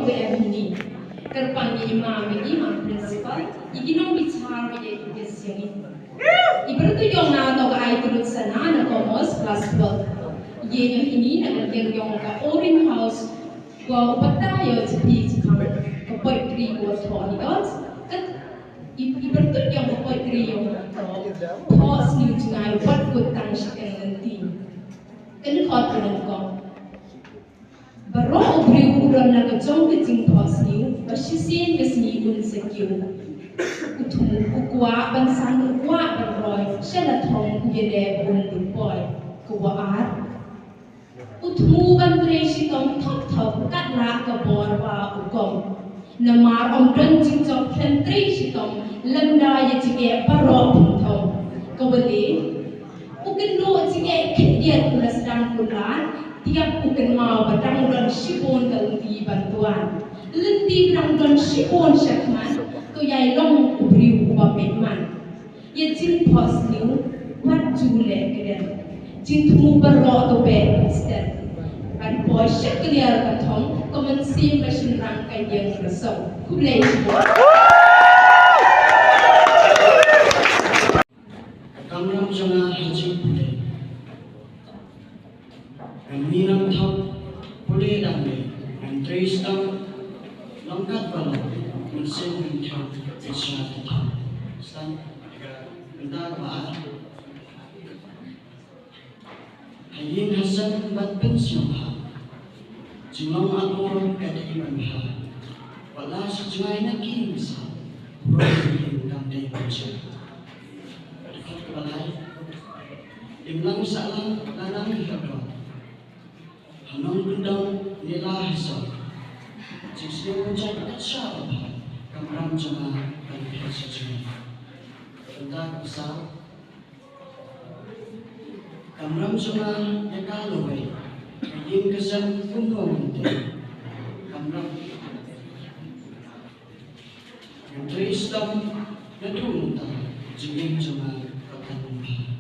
gue ini kerpang imam principal ikinong bicara ye education ibarat yung na to ay tulad sana na commerce class 12 ye yung ini na yung ka orange house ko upatayo sa pizza kamar kapag tri ko to ni god kat ibarat yung kapag tri yung to pos new tonight what good tang siya kananti kan khot ko Baro obriu uran na kajong kajing pos niyo, basisin kasni un sa kiyo. Utung ukwa bansang ukwa baroy, siya na tong kuyede un dupoy, kuwaar. Utung bantre sitong top katla kabor wa ukom. Namar om ranjing jok kentre sitong lamda ya jige baro pintong. Kawali, ukendo jige kendian kulasdan kulan, tiap bukan mau batang don sipon kalunti bantuan lenti batang don sipon syakman to yai long ubriu ubapetman ye jin pos niu wat jule keden jin tumu berro to be instead kan boy syakliar katong komen sim machine rangkai yang resau kublai kamram jana haji pule Minang thau pule dambe and trace down longkat balo mensin thau isya thau stan enda ba hayin hasan bat pensiun ha jimang atur kadi ha wala sejai na kinsa rohin dambe baca dekat balai imlang salang lanang haba Hanong gundang nila hasa, jisnya puncak at syarab kamram jama dan biasa jama. Tentang besar, kamram jama yakalaway, kaying kesan kuno munti, kamram yang teristam nadunta, jingin jama katanumha.